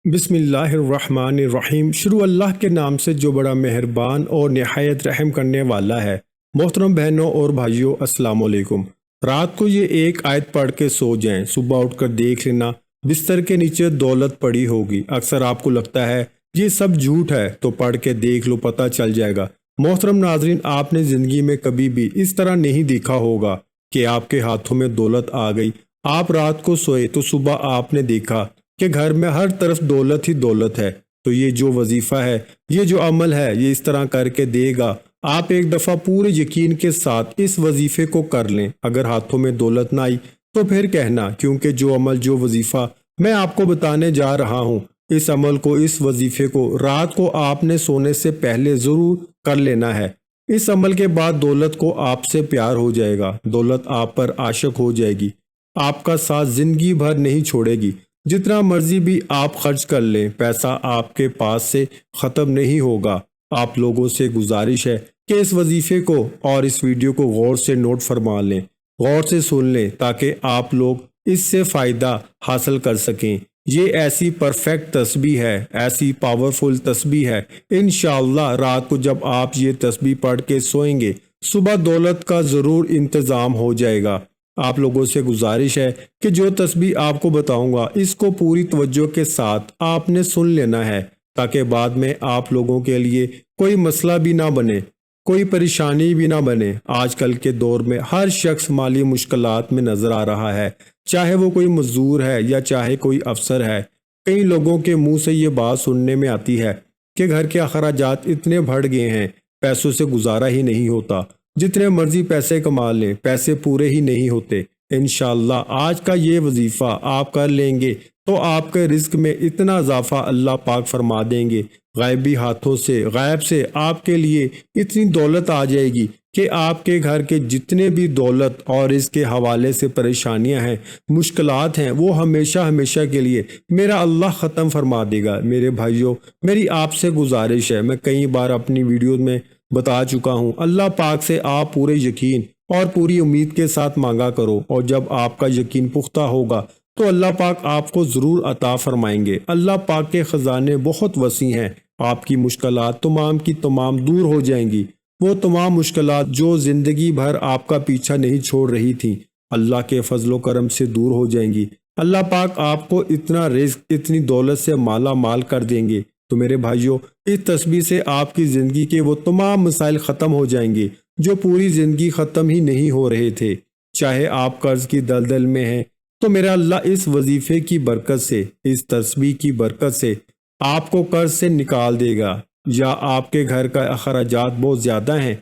بسم اللہ الرحمن الرحیم۔ شروع اللہ کے نام سے جو بڑا مہربان اور نہایت رحم کرنے والا ہے۔ محترم بہنوں اور بھائیوں، السلام علیکم۔ رات کو یہ ایک آیت پڑھ کے سو جائیں، صبح اٹھ کر دیکھ لینا بستر کے نیچے دولت پڑی ہوگی۔ اکثر آپ کو لگتا ہے یہ سب جھوٹ ہے، تو پڑھ کے دیکھ لو، پتہ چل جائے گا۔ محترم ناظرین، آپ نے زندگی میں کبھی بھی اس طرح نہیں دیکھا ہوگا کہ آپ کے ہاتھوں میں دولت آ گئی۔ آپ رات کو سوئے تو صبح آپ نے دیکھا کہ گھر میں ہر طرف دولت ہی دولت ہے۔ تو یہ جو وظیفہ ہے، یہ جو عمل ہے، یہ اس طرح کر کے دے گا۔ آپ ایک دفعہ پورے یقین کے ساتھ اس وظیفے کو کر لیں۔ اگر ہاتھوں میں دولت نہ آئی تو پھر کہنا، کیونکہ جو عمل، جو وظیفہ میں آپ کو بتانے جا رہا ہوں، اس عمل کو، اس وظیفے کو رات کو آپ نے سونے سے پہلے ضرور کر لینا ہے۔ اس عمل کے بعد دولت کو آپ سے پیار ہو جائے گا، دولت آپ پر عاشق ہو جائے گی، آپ کا ساتھ زندگی بھر نہیں چھوڑے گی۔ جتنا مرضی بھی آپ خرچ کر لیں، پیسہ آپ کے پاس سے ختم نہیں ہوگا۔ آپ لوگوں سے گزارش ہے کہ اس وظیفے کو اور اس ویڈیو کو غور سے نوٹ فرما لیں، غور سے سن لیں، تاکہ آپ لوگ اس سے فائدہ حاصل کر سکیں۔ یہ ایسی پرفیکٹ تسبیح ہے، ایسی پاورفل تسبیح ہے۔ انشاءاللہ رات کو جب آپ یہ تسبیح پڑھ کے سوئیں گے، صبح دولت کا ضرور انتظام ہو جائے گا۔ آپ لوگوں سے گزارش ہے کہ جو تسبیح آپ کو بتاؤں گا، اس کو پوری توجہ کے ساتھ آپ نے سن لینا ہے، تاکہ بعد میں آپ لوگوں کے لیے کوئی مسئلہ بھی نہ بنے، کوئی پریشانی بھی نہ بنے۔ آج کل کے دور میں ہر شخص مالی مشکلات میں نظر آ رہا ہے، چاہے وہ کوئی مزدور ہے یا چاہے کوئی افسر ہے۔ کئی لوگوں کے منہ سے یہ بات سننے میں آتی ہے کہ گھر کے اخراجات اتنے بڑھ گئے ہیں، پیسوں سے گزارا ہی نہیں ہوتا، جتنے مرضی پیسے کما لیں، پیسے پورے ہی نہیں ہوتے۔ انشاءاللہ آج کا یہ وظیفہ آپ کر لیں گے تو آپ کے رزق میں اتنا اضافہ اللہ پاک فرما دیں گے، غیبی ہاتھوں سے، غیب سے آپ کے لیے اتنی دولت آ جائے گی کہ آپ کے گھر کے جتنے بھی دولت اور اس کے حوالے سے پریشانیاں ہیں، مشکلات ہیں، وہ ہمیشہ ہمیشہ کے لیے میرا اللہ ختم فرما دے گا۔ میرے بھائیوں، میری آپ سے گزارش ہے، میں کئی بار اپنی ویڈیوز میں بتا چکا ہوں، اللہ پاک سے آپ پورے یقین اور پوری امید کے ساتھ مانگا کرو، اور جب آپ کا یقین پختہ ہوگا تو اللہ پاک آپ کو ضرور عطا فرمائیں گے۔ اللہ پاک کے خزانے بہت وسیع ہیں، آپ کی مشکلات تمام کی تمام دور ہو جائیں گی۔ وہ تمام مشکلات جو زندگی بھر آپ کا پیچھا نہیں چھوڑ رہی تھیں، اللہ کے فضل و کرم سے دور ہو جائیں گی۔ اللہ پاک آپ کو اتنا رزق، اتنی دولت سے مالا مال کر دیں گے۔ تو میرے بھائیوں، اس تسبیح سے آپ کی زندگی کے وہ تمام مسائل ختم ہو جائیں گے جو پوری زندگی ختم ہی نہیں ہو رہے تھے۔ چاہے آپ قرض کی دلدل میں ہیں، تو میرا اللہ اس وظیفے کی برکت سے، اس تسبیح کی برکت سے آپ کو قرض سے نکال دے گا۔ یا آپ کے گھر کا اخراجات بہت زیادہ ہیں،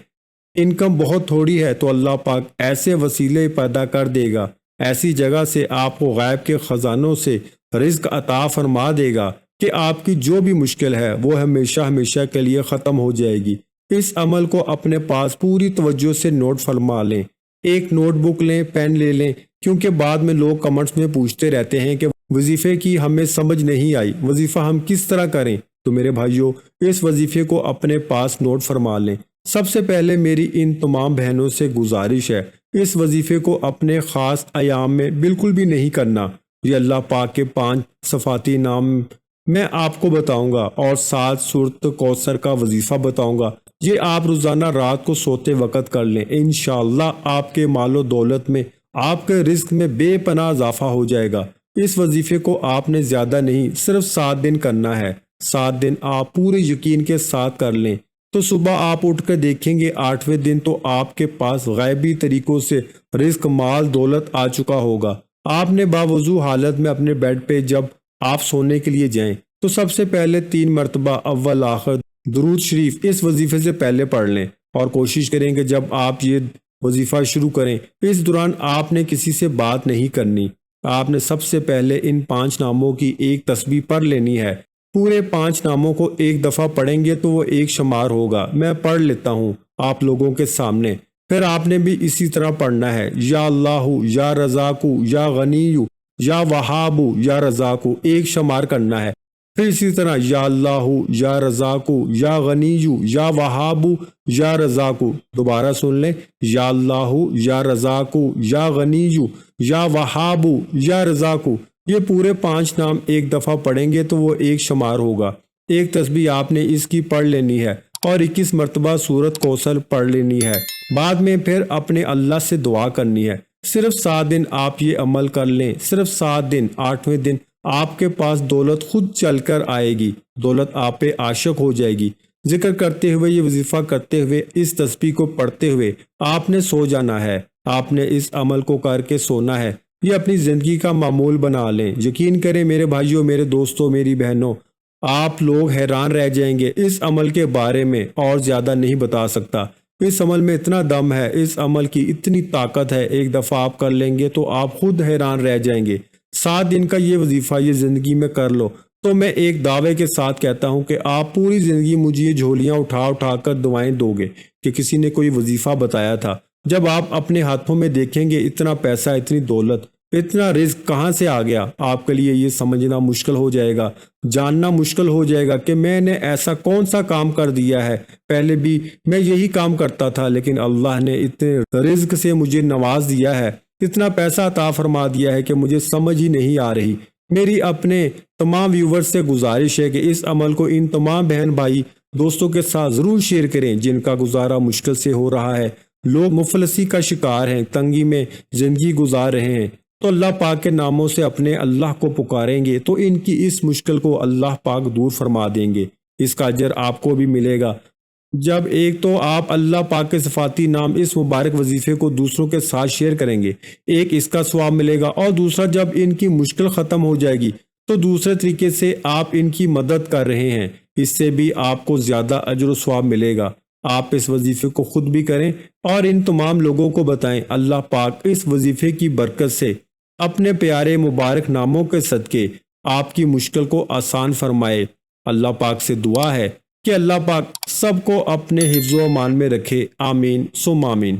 انکم بہت تھوڑی ہے، تو اللہ پاک ایسے وسیلے پیدا کر دے گا، ایسی جگہ سے آپ کو غیب کے خزانوں سے رزق عطا فرما دے گا کہ آپ کی جو بھی مشکل ہے وہ ہمیشہ ہمیشہ کے لیے ختم ہو جائے گی۔ اس عمل کو اپنے پاس پوری توجہ سے نوٹ فرما لیں، ایک نوٹ بک لیں، پین لے لیں، کیونکہ بعد میں لوگ کمنٹس میں پوچھتے رہتے ہیں کہ وظیفے کی ہمیں سمجھ نہیں آئی، وظیفہ ہم کس طرح کریں۔ تو میرے بھائیوں، اس وظیفے کو اپنے پاس نوٹ فرما لیں۔ سب سے پہلے میری ان تمام بہنوں سے گزارش ہے، اس وظیفے کو اپنے خاص ایام میں بالکل بھی نہیں کرنا۔ یہ اللہ پاک کے 5 صفاتی نام میں آپ کو بتاؤں گا، اور 7 سورۃ کوثر کا وظیفہ بتاؤں گا۔ یہ آپ روزانہ رات کو سوتے وقت کر لیں، انشاءاللہ آپ کے مال و دولت میں، آپ کے رزق میں بے پناہ اضافہ ہو جائے گا۔ اس وظیفے کو آپ نے زیادہ نہیں، صرف 7 دن کرنا ہے۔ 7 دن آپ پورے یقین کے ساتھ کر لیں، تو صبح آپ اٹھ کر دیکھیں گے 8ویں دن تو آپ کے پاس غیبی طریقوں سے رزق، مال، دولت آ چکا ہوگا۔ آپ نے باوضو حالت میں اپنے بیڈ پہ جب آپ سونے کے لیے جائیں تو سب سے پہلے 3 مرتبہ اول آخر درود شریف اس وظیفے سے پہلے پڑھ لیں، اور کوشش کریں کہ جب آپ یہ وظیفہ شروع کریں، اس دوران آپ نے کسی سے بات نہیں کرنی۔ آپ نے سب سے پہلے ان 5 ناموں کی ایک تسبیح پڑھ لینی ہے۔ پورے 5 ناموں کو ایک دفعہ پڑھیں گے تو وہ ایک شمار ہوگا۔ میں پڑھ لیتا ہوں آپ لوگوں کے سامنے، پھر آپ نے بھی اسی طرح پڑھنا ہے۔ یا اللہ، یا رزاق، یا غنی، یا وہاب، یا رزاق، ایک شمار کرنا ہے۔ پھر اسی طرح یا اللہ، یا رزاق، یا غنی، یا وہاب، یا رزاق۔ دوبارہ سن لیں، یا اللہ، یا رزاق، یا غنی، یا وہاب، یا رزاق۔ یہ پورے 5 نام ایک دفعہ پڑھیں گے تو وہ ایک شمار ہوگا۔ ایک تسبیح آپ نے اس کی پڑھ لینی ہے اور 21 مرتبہ سورت کوثر پڑھ لینی ہے۔ بعد میں پھر اپنے اللہ سے دعا کرنی ہے۔ صرف 7 دن آپ یہ عمل کر لیں، صرف 7 دن۔ 8ویں دن آپ کے پاس دولت خود چل کر آئے گی، دولت آپ پہ عاشق ہو جائے گی۔ ذکر کرتے ہوئے، یہ وظیفہ کرتے ہوئے، اس تسبیح کو پڑھتے ہوئے آپ نے سو جانا ہے۔ آپ نے اس عمل کو کر کے سونا ہے۔ یہ اپنی زندگی کا معمول بنا لیں۔ یقین کریں میرے بھائیوں، میرے دوستوں، میری بہنوں، آپ لوگ حیران رہ جائیں گے۔ اس عمل کے بارے میں اور زیادہ نہیں بتا سکتا۔ اس عمل میں اتنا دم ہے، اس عمل کی اتنی طاقت ہے، ایک دفعہ آپ کر لیں گے تو آپ خود حیران رہ جائیں گے۔ 7 دن کا یہ وظیفہ یہ زندگی میں کر لو تو میں ایک دعوے کے ساتھ کہتا ہوں کہ آپ پوری زندگی مجھے یہ جھولیاں اٹھا اٹھا کر دعائیں دو گے کہ کسی نے کوئی وظیفہ بتایا تھا۔ جب آپ اپنے ہاتھوں میں دیکھیں گے اتنا پیسہ، اتنی دولت، اتنا رزق کہاں سے آ گیا، آپ کے لیے یہ سمجھنا مشکل ہو جائے گا، جاننا مشکل ہو جائے گا کہ میں نے ایسا کون سا کام کر دیا ہے۔ پہلے بھی میں یہی کام کرتا تھا لیکن اللہ نے اتنے رزق سے مجھے نواز دیا ہے، اتنا پیسہ عطا فرما دیا ہے کہ مجھے سمجھ ہی نہیں آ رہی۔ میری اپنے تمام ویورز سے گزارش ہے کہ اس عمل کو ان تمام بہن بھائی دوستوں کے ساتھ ضرور شیئر کریں جن کا گزارا مشکل سے ہو رہا ہے، لوگ مفلسی کا شکار ہیں، تنگی میں زندگی گزار رہے ہیں۔ تو اللہ پاک کے ناموں سے اپنے اللہ کو پکاریں گے تو ان کی اس مشکل کو اللہ پاک دور فرما دیں گے۔ اس کا اجر آپ کو بھی ملے گا۔ جب ایک تو آپ اللہ پاک کے صفاتی نام اس مبارک وظیفے کو دوسروں کے ساتھ شیئر کریں گے، ایک اس کا ثواب ملے گا، اور دوسرا جب ان کی مشکل ختم ہو جائے گی تو دوسرے طریقے سے آپ ان کی مدد کر رہے ہیں، اس سے بھی آپ کو زیادہ اجر و ثواب ملے گا۔ آپ اس وظیفے کو خود بھی کریں اور ان تمام لوگوں کو بتائیں۔ اللہ پاک اس وظیفے کی برکت سے اپنے پیارے مبارک ناموں کے صدقے آپ کی مشکل کو آسان فرمائے۔ اللہ پاک سے دعا ہے کہ اللہ پاک سب کو اپنے حفظ و امان میں رکھے۔ آمین ثم آمین۔